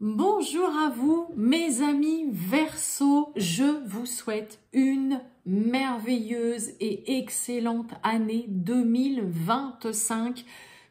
Bonjour à vous mes amis Verseau, je vous souhaite une merveilleuse et excellente année 2025,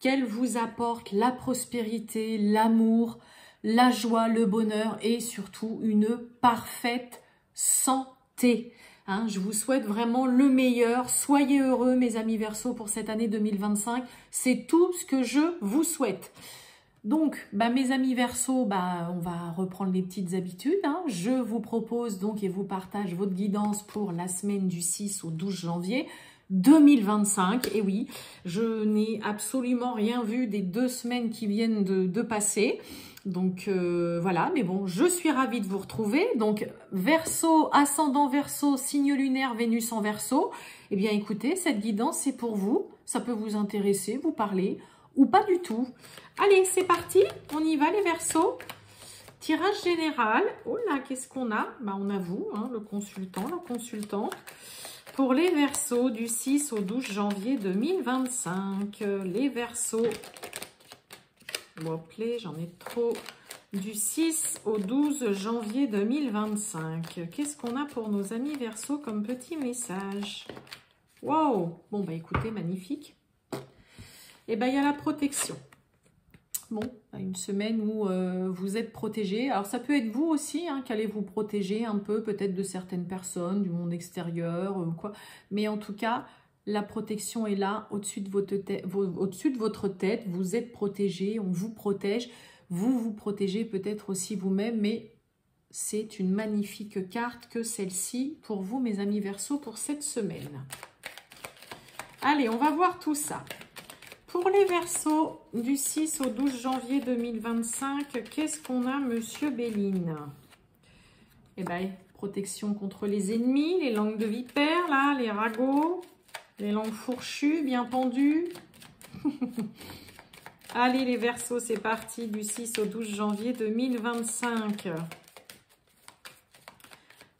qu'elle vous apporte la prospérité, l'amour, la joie, le bonheur et surtout une parfaite santé. Je vous souhaite vraiment le meilleur, soyez heureux mes amis Verseau pour cette année 2025, c'est tout ce que je vous souhaite. Donc, mes amis Verseau, on va reprendre les petites habitudes. Je vous propose donc et vous partage votre guidance pour la semaine du 6 au 12 janvier 2025. Et oui, je n'ai absolument rien vu des 2 semaines qui viennent de passer. Donc voilà, mais bon, je suis ravie de vous retrouver. Donc Verseau, ascendant Verseau, signe lunaire, Vénus en Verseau. Eh bien écoutez, cette guidance c'est pour vous. Ça peut vous intéresser, vous parler ou pas du tout. Allez, c'est parti, on y va les Verseaux. Tirage général. Oh là, qu'est-ce qu'on a? On a vous, le consultant, la consultante. Pour les Verseaux du 6 au 12 janvier 2025. Les Verseaux. Bon, j'en ai trop. Du 6 au 12 janvier 2025. Qu'est-ce qu'on a pour nos amis Verseaux comme petit message? Wow! Bon, écoutez, magnifique. Et il y a la protection. Bon, une semaine où vous êtes protégé. Alors, ça peut être vous aussi qui allez vous protéger un peu, peut-être de certaines personnes, du monde extérieur, quoi. Mais en tout cas, la protection est là, au-dessus de votre tête. Vous êtes protégé, on vous protège. Vous vous protégez peut-être aussi vous-même, mais c'est une magnifique carte que celle-ci pour vous, mes amis Verseaux, pour cette semaine. Allez, on va voir tout ça. Pour les Verseaux, du 6 au 12 janvier 2025, qu'est-ce qu'on a, Monsieur Béline? Eh bien, protection contre les ennemis, les langues de vipère, là, les ragots, les langues fourchues, bien pendues. Allez, les Verseaux, c'est parti, du 6 au 12 janvier 2025.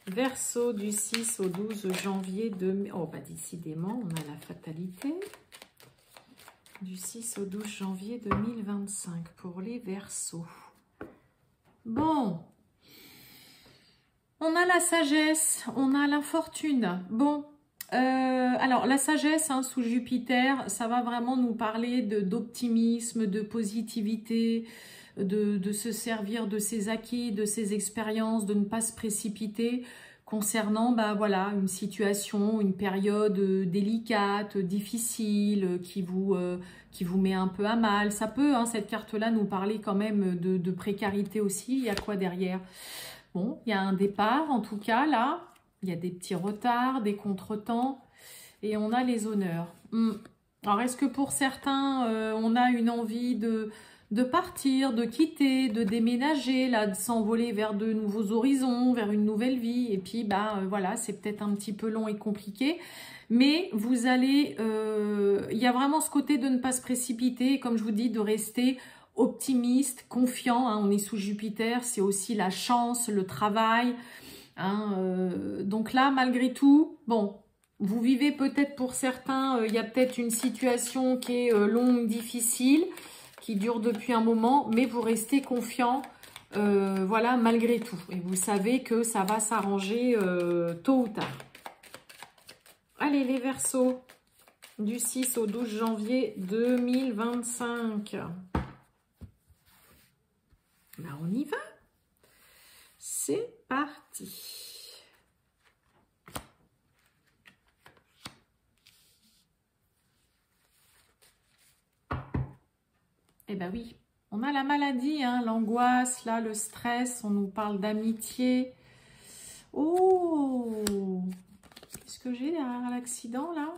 Verseau, du 6 au 12 janvier 2025. Oh, décidément, on a la fatalité. Du 6 au 12 janvier 2025 pour les Verseaux. Bon, on a la sagesse, on a la fortune. Bon, alors la sagesse sous Jupiter, ça va vraiment nous parler d'optimisme, de positivité, de se servir de ses acquis, de ses expériences, de ne pas se précipiter concernant voilà, une situation, une période délicate, difficile, qui vous met un peu à mal. Ça peut, cette carte-là, nous parler quand même de précarité aussi. Il y a quoi derrière? Bon, il y a un départ, en tout cas, là. Il y a des petits retards, des contretemps. Et on a les honneurs. Alors, est-ce que pour certains, on a une envie de partir, de quitter, de déménager, là, de s'envoler vers de nouveaux horizons, vers une nouvelle vie. Et puis, voilà, c'est peut-être un petit peu long et compliqué. Mais vous allez... il y a vraiment ce côté de ne pas se précipiter, et comme je vous dis, de rester optimiste, confiant. On est sous Jupiter, c'est aussi la chance, le travail. Donc là, malgré tout, bon... Vous vivez peut-être pour certains, il y a peut-être une situation qui est longue, difficile, qui dure depuis un moment, mais vous restez confiant, voilà, malgré tout. Et vous savez que ça va s'arranger tôt ou tard. Allez, les Verseaux, du 6 au 12 janvier 2025. On y va. C'est parti. Eh bien oui, on a la maladie, l'angoisse, là, le stress, on nous parle d'amitié. Oh, qu'est-ce que j'ai derrière l'accident, là?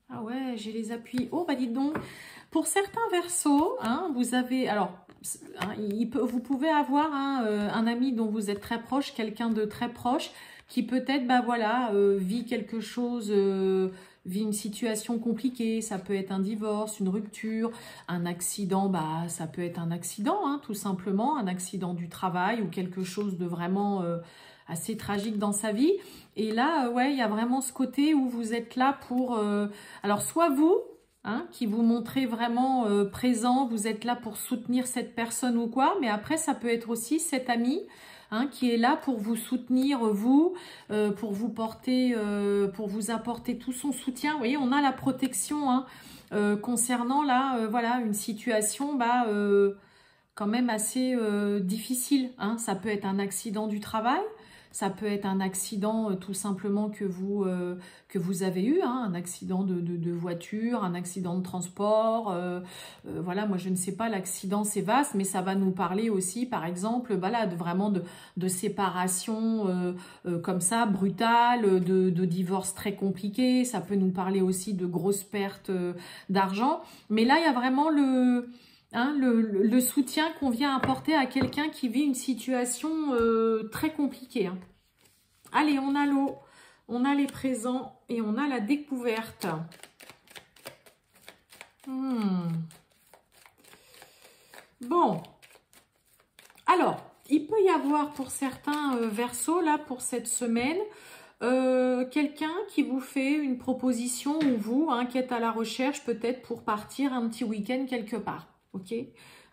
Ah ouais, j'ai les appuis. Oh, dites donc, pour certains Verseaux, vous avez... Alors, vous pouvez avoir un ami dont vous êtes très proche, quelqu'un de très proche, qui peut-être, voilà, vit quelque chose... vit une situation compliquée, ça peut être un divorce, une rupture, un accident, ça peut être un accident, tout simplement, un accident du travail ou quelque chose de vraiment assez tragique dans sa vie. Et là, ouais, il y a vraiment ce côté où vous êtes là pour... alors, soit vous, hein, qui vous montrez vraiment présent, vous êtes là pour soutenir cette personne ou quoi, mais après ça peut être aussi cet ami, hein, qui est là pour vous soutenir, vous, pour vous porter, pour vous apporter tout son soutien. Vous voyez, on a la protection, hein, concernant là, voilà, une situation, bah, quand même assez difficile, hein. Ça peut être un accident du travail, ça peut être un accident tout simplement que vous avez eu, hein, un accident de voiture, un accident de transport. Voilà, moi je ne sais pas, l'accident c'est vaste, mais ça va nous parler aussi, par exemple, voilà, vraiment de séparation comme ça, brutale, de divorce très compliqué. Ça peut nous parler aussi de grosses pertes d'argent. Mais là, il y a vraiment hein, le soutien qu'on vient apporter à quelqu'un qui vit une situation très compliquée, hein. Allez, on a l'eau, on a les présents et on a la découverte. Bon, alors, il peut y avoir pour certains Verseaux, là, pour cette semaine, quelqu'un qui vous fait une proposition, ou vous, hein, qui êtes à la recherche peut-être pour partir un petit week-end quelque part. Ok,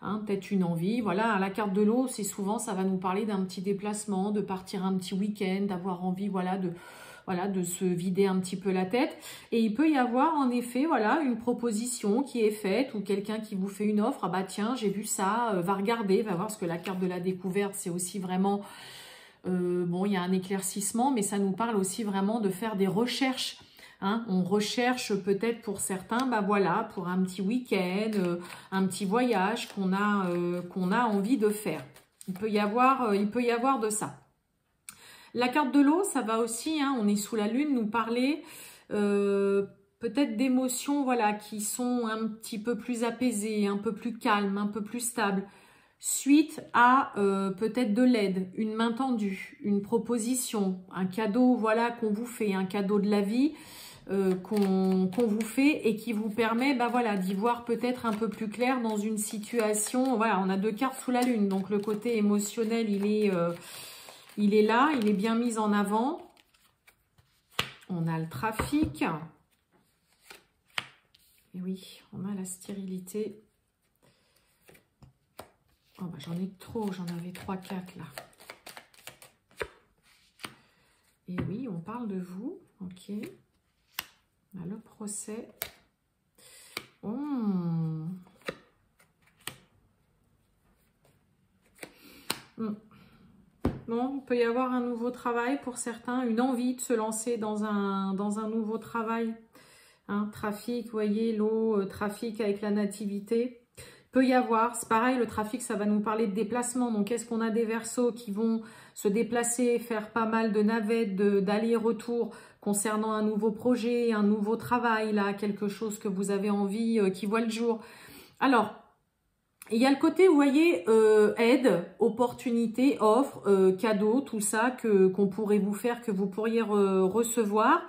hein, peut-être une envie, voilà, la carte de l'eau, c'est souvent, ça va nous parler d'un petit déplacement, de partir un petit week-end, d'avoir envie, voilà, de se vider un petit peu la tête. Et il peut y avoir en effet, voilà, une proposition qui est faite ou quelqu'un qui vous fait une offre. Ah bah tiens, j'ai vu ça, va regarder, va voir, parce que la carte de la découverte, c'est aussi vraiment, bon, il y a un éclaircissement, mais ça nous parle aussi vraiment de faire des recherches. Hein, on recherche peut-être pour certains, bah voilà, pour un petit week-end, un petit voyage qu'on a envie de faire. Il peut y avoir de ça. La carte de l'eau, ça va aussi, hein, on est sous la lune, nous parler peut-être d'émotions, voilà, qui sont un petit peu plus apaisées, un peu plus calmes, un peu plus stables, suite à peut-être de l'aide, une main tendue, une proposition, un cadeau, voilà, qu'on vous fait, un cadeau de la vie. Qu'on vous fait et qui vous permet, bah voilà, d'y voir peut-être un peu plus clair dans une situation. Voilà, on a 2 cartes sous la lune, donc le côté émotionnel, il est là, il est bien mis en avant. On a le trafic. Et oui, on a la stérilité. Oh bah, j'en ai trop, j'en avais 3, 4 là. Et oui, on parle de vous, ok. On a le procès. Bon, il peut y avoir un nouveau travail pour certains, une envie de se lancer dans un nouveau travail. Hein, trafic, vous voyez, l'eau, trafic avec la nativité. Peut y avoir, c'est pareil, le trafic, ça va nous parler de déplacement. Donc, est-ce qu'on a des Verseaux qui vont se déplacer, faire pas mal de navettes, d'aller-retour concernant un nouveau projet, un nouveau travail, là, quelque chose que vous avez envie, qui voit le jour. Alors, il y a le côté, vous voyez, aide, opportunité, offre, cadeau, tout ça qu'on pourrait vous faire, que vous pourriez recevoir.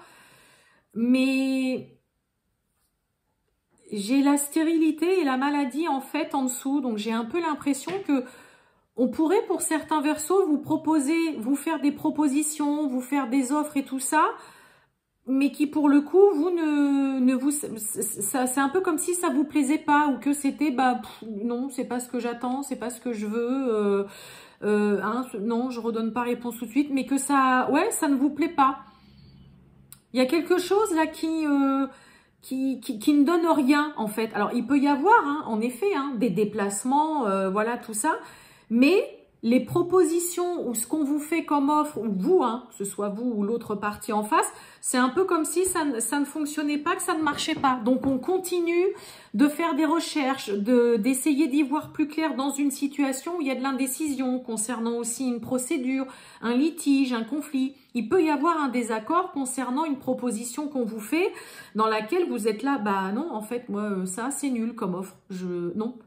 Mais j'ai la stérilité et la maladie en fait en dessous, donc j'ai un peu l'impression que on pourrait pour certains Verseaux vous proposer, vous faire des propositions, vous faire des offres et tout ça, mais qui pour le coup vous c'est un peu comme si ça vous plaisait pas ou que c'était bah non, c'est pas ce que j'attends, c'est pas ce que je veux, hein, non, je redonne pas réponse tout de suite, mais que ça, ouais, ça ne vous plaît pas. Il y a quelque chose là qui ne donne rien en fait. Alors il peut y avoir, hein, en effet, hein, des déplacements, voilà tout ça, mais les propositions ou ce qu'on vous fait comme offre, ou vous, hein, que ce soit vous ou l'autre partie en face, c'est un peu comme si ça ne fonctionnait pas, que ça ne marchait pas. Donc on continue de faire des recherches, d'essayer d'y voir plus clair dans une situation où il y a de l'indécision concernant aussi une procédure, un litige, un conflit. Il peut y avoir un désaccord concernant une proposition qu'on vous fait dans laquelle vous êtes là, bah non, en fait, moi, ça, c'est nul comme offre. Non.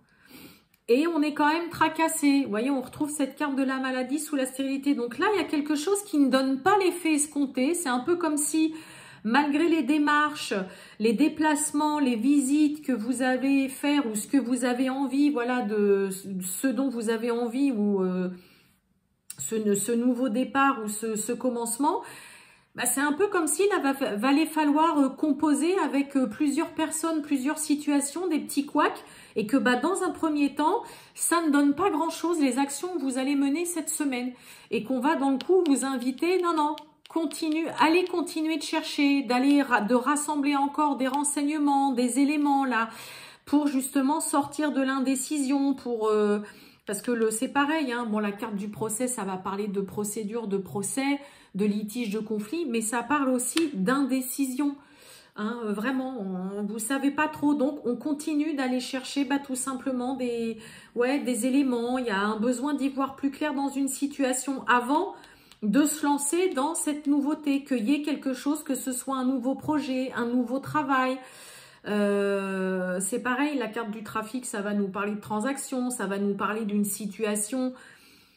Et on est quand même tracassé. Vous voyez, on retrouve cette carte de la maladie sous la stérilité. Donc là, il y a quelque chose qui ne donne pas l'effet escompté. C'est un peu comme si, malgré les démarches, les déplacements, les visites que vous avez faire ou ce que vous avez envie, voilà, de ce dont vous avez envie ou ce nouveau départ ou ce commencement, Bah, c'est un peu comme s'il allait falloir composer avec plusieurs personnes, plusieurs situations, des petits couacs, et que bah, dans un premier temps, ça ne donne pas grand-chose, les actions que vous allez mener cette semaine. Et qu'on va dans le coup vous inviter, non, allez continuer de chercher, de rassembler encore des renseignements, des éléments là, pour justement sortir de l'indécision, parce que c'est pareil, hein, bon, la carte du procès, ça va parler de procédure, de procès, de litige, de conflit, mais ça parle aussi d'indécision. Hein, vraiment, vous savez pas trop, donc on continue d'aller chercher bah, tout simplement des éléments. Il y a un besoin d'y voir plus clair dans une situation avant de se lancer dans cette nouveauté, qu'il y ait quelque chose, que ce soit un nouveau projet, un nouveau travail. C'est pareil, la carte du trafic, ça va nous parler de transactions, ça va nous parler d'une situation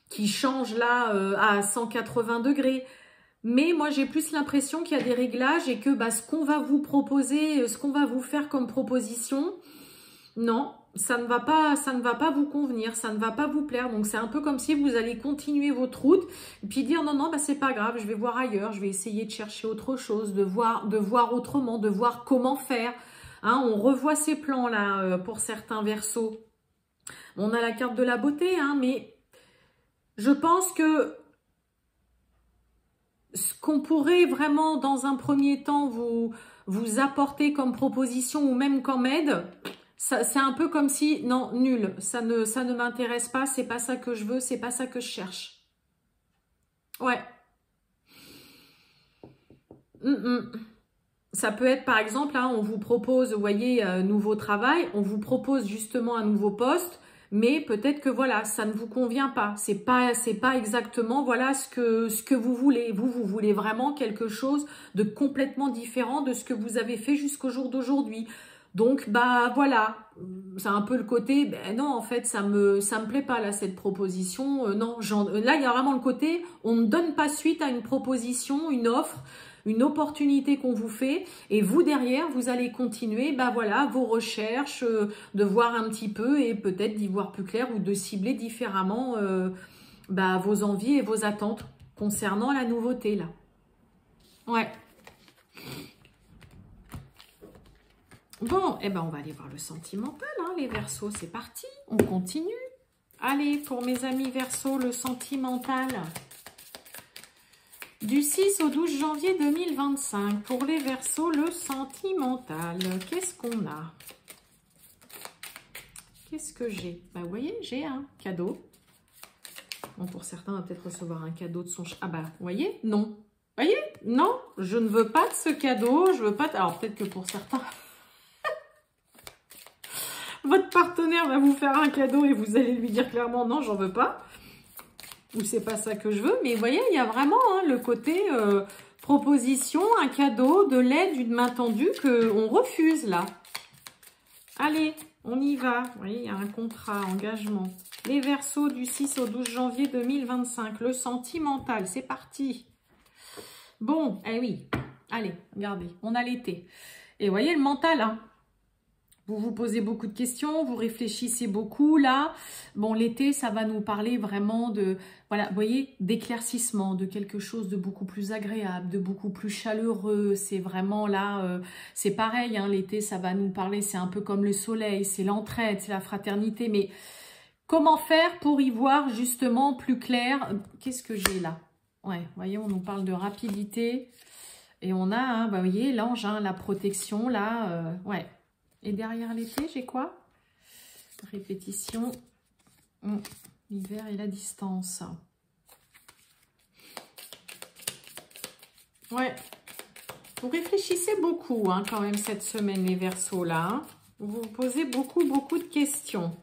qui change là à 180 degrés. Mais moi, j'ai plus l'impression qu'il y a des réglages et que bah, ce qu'on va vous proposer, ce qu'on va vous faire comme proposition, non, ça ne va pas vous convenir, ça ne va pas vous plaire. Donc, c'est un peu comme si vous allez continuer votre route et puis dire non, bah, c'est pas grave, je vais voir ailleurs, je vais essayer de chercher autre chose, de voir autrement, de voir comment faire. Hein, on revoit ces plans là pour certains Verseaux. On a la carte de la beauté, hein, mais je pense que ce qu'on pourrait vraiment dans un premier temps vous apporter comme proposition ou même comme aide, c'est un peu comme si, non, nul, ça ne m'intéresse pas, c'est pas ça que je veux, c'est pas ça que je cherche. Ouais. Ça peut être par exemple, hein, on vous propose, vous voyez, nouveau travail, on vous propose justement un nouveau poste, mais peut-être que voilà, ça ne vous convient pas. C'est pas exactement voilà ce que vous voulez. Vous voulez vraiment quelque chose de complètement différent de ce que vous avez fait jusqu'au jour d'aujourd'hui. Donc bah voilà, c'est un peu le côté ben non en fait ça me plaît pas là cette proposition. Non, là il y a vraiment le côté on ne donne pas suite à une proposition, une offre, une opportunité qu'on vous fait et vous derrière vous allez continuer bah voilà vos recherches, de voir un petit peu et peut-être d'y voir plus clair ou de cibler différemment bah, vos envies et vos attentes concernant la nouveauté là. Ouais. Bon, eh ben on va aller voir le sentimental, hein, les Verseaux, c'est parti, on continue. Allez, pour mes amis Verseaux, le sentimental. Du 6 au 12 janvier 2025, pour les Verseaux, le sentimental. Qu'est-ce qu'on a? Qu'est-ce que j'ai? Bah, vous voyez, j'ai un cadeau. Bon, pour certains, on va peut-être recevoir un cadeau de son... Ah bah, vous voyez, non. Vous voyez, non, je ne veux pas de ce cadeau, je veux pas... Alors, peut-être que pour certains... Votre partenaire va vous faire un cadeau et vous allez lui dire clairement non, j'en veux pas. Ou c'est pas ça que je veux. Mais vous voyez, il y a vraiment hein, le côté proposition, un cadeau, de l'aide, une main tendue qu'on refuse là. Allez, on y va. Vous voyez, il y a un contrat, engagement. Les Verseaux du 6 au 12 janvier 2025. Le sentimental, c'est parti. Bon, eh oui. Allez, regardez, on a l'été. Et vous voyez le mental, hein. Vous vous posez beaucoup de questions, vous réfléchissez beaucoup là. Bon, l'été, ça va nous parler vraiment de, voilà, vous voyez, d'éclaircissement, de quelque chose de beaucoup plus agréable, de beaucoup plus chaleureux. C'est vraiment là, c'est pareil, hein, l'été, ça va nous parler, c'est un peu comme le soleil, c'est l'entraide, c'est la fraternité. Mais comment faire pour y voir justement plus clair? Qu'est-ce que j'ai là? Ouais, vous voyez, on nous parle de rapidité. Et on a, hein, bah, vous voyez, l'ange, hein, la protection là, ouais. Et derrière l'été, j'ai quoi? Répétition, l'hiver et la distance. Ouais, vous réfléchissez beaucoup hein, quand même cette semaine, les Verseaux, là. Hein. Vous vous posez beaucoup de questions.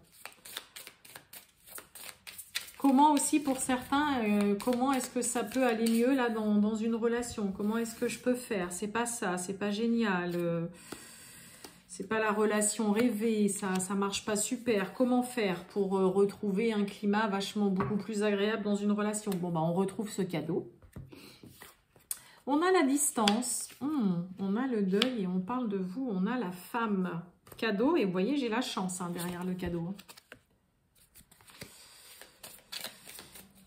Comment aussi, pour certains, comment est-ce que ça peut aller mieux là dans une relation? Comment est-ce que je peux faire? C'est pas ça, c'est pas génial. C'est pas la relation rêvée, ça marche pas super. Comment faire pour retrouver un climat vachement beaucoup plus agréable dans une relation? Bon, bah, on retrouve ce cadeau. On a la distance, on a le deuil et on parle de vous. On a la femme cadeau et vous voyez, j'ai la chance hein, derrière le cadeau.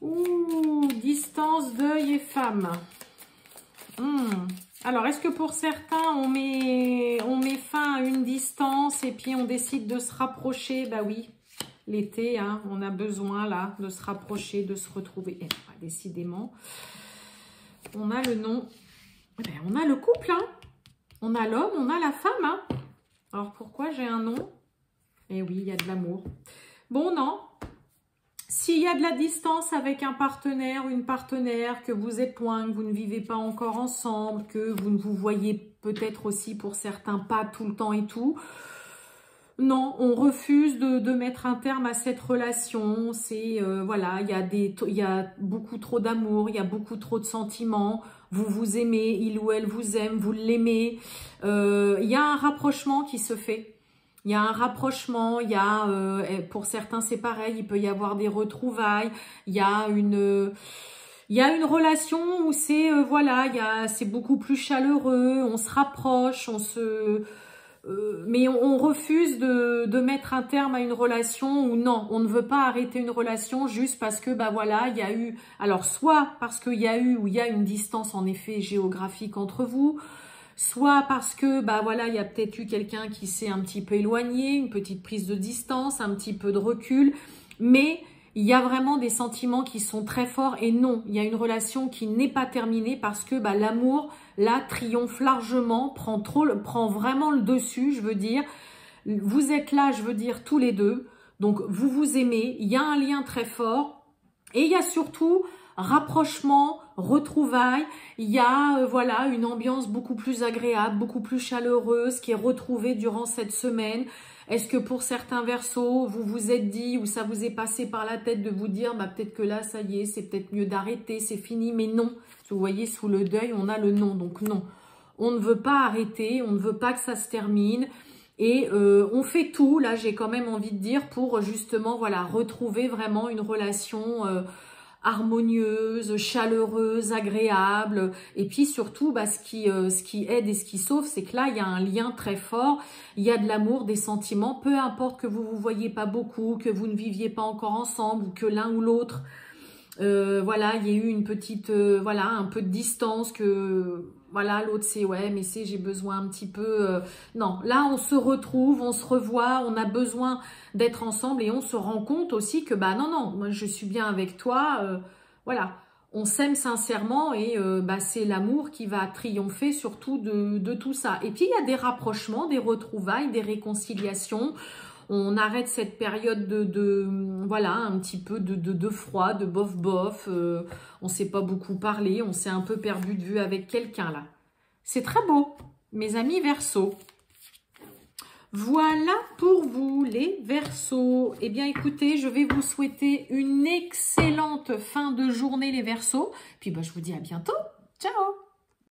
Ouh, distance, deuil et femme. Alors, est-ce que pour certains, on met fin à une distance et puis on décide de se rapprocher? Bah oui, l'été, hein, on a besoin là de se rapprocher, de se retrouver. Et, décidément, on a le nom, on a le couple, hein. On a l'homme, on a la femme. Hein. Alors, pourquoi j'ai un nom? Eh oui, il y a de l'amour. Bon, non. S'il y a de la distance avec un partenaire ou une partenaire, que vous êtes loin, que vous ne vivez pas encore ensemble, que vous ne vous voyez peut-être aussi pour certains pas tout le temps et tout, non, on refuse de mettre un terme à cette relation. C'est, voilà, il y a beaucoup trop d'amour, il y a beaucoup trop de sentiments. Vous vous aimez, il ou elle vous aime, vous l'aimez. Il y a un rapprochement qui se fait. Il y a un rapprochement, il y a, pour certains c'est pareil, il peut y avoir des retrouvailles, il y a une relation où c'est, voilà, c'est beaucoup plus chaleureux, on se rapproche, mais on refuse de mettre un terme à une relation où non, on ne veut pas arrêter une relation juste parce que, bah voilà, il y a eu, alors soit parce qu'il y a eu ou il y a une distance en effet géographique entre vous, soit parce que, bah voilà, il y a peut-être eu quelqu'un qui s'est un petit peu éloigné, une petite prise de distance, un petit peu de recul, mais il y a vraiment des sentiments qui sont très forts et non, il y a une relation qui n'est pas terminée parce que bah, l'amour, là, triomphe largement, prend vraiment le dessus, je veux dire. Vous êtes là, je veux dire, tous les deux, donc vous vous aimez, il y a un lien très fort et il y a surtout rapprochement, retrouvailles, il y a voilà une ambiance beaucoup plus agréable, beaucoup plus chaleureuse qui est retrouvée durant cette semaine. Est-ce que pour certains Verseaux, vous vous êtes dit ou ça vous est passé par la tête de vous dire bah peut-être que là ça y est, c'est peut-être mieux d'arrêter, c'est fini, mais non. Vous voyez sous le deuil, on a le non, donc non. On ne veut pas arrêter, on ne veut pas que ça se termine. Et on fait tout, là j'ai quand même envie de dire, pour justement voilà retrouver vraiment une relation harmonieuse, chaleureuse, agréable. Et puis surtout, bah, ce qui aide et ce qui sauve, c'est que là, il y a un lien très fort. Il y a de l'amour, des sentiments. Peu importe que vous vous voyez pas beaucoup, que vous ne viviez pas encore ensemble ou que l'un ou l'autre, voilà, il y a eu une petite, voilà, un peu de distance que... Voilà, l'autre c'est ouais, mais c'est j'ai besoin un petit peu... Non, là on se retrouve, on se revoit, on a besoin d'être ensemble et on se rend compte aussi que bah non, moi je suis bien avec toi. Voilà, on s'aime sincèrement et bah, c'est l'amour qui va triompher surtout de tout ça. Et puis il y a des rapprochements, des retrouvailles, des réconciliations. On arrête cette période voilà, un petit peu de froid, de bof-bof. On ne s'est pas beaucoup parlé, on s'est un peu perdu de vue avec quelqu'un là. C'est très beau, mes amis Verseaux. Voilà pour vous les Verseaux. Eh bien écoutez, je vais vous souhaiter une excellente fin de journée les Verseaux. Puis bah, je vous dis à bientôt. Ciao!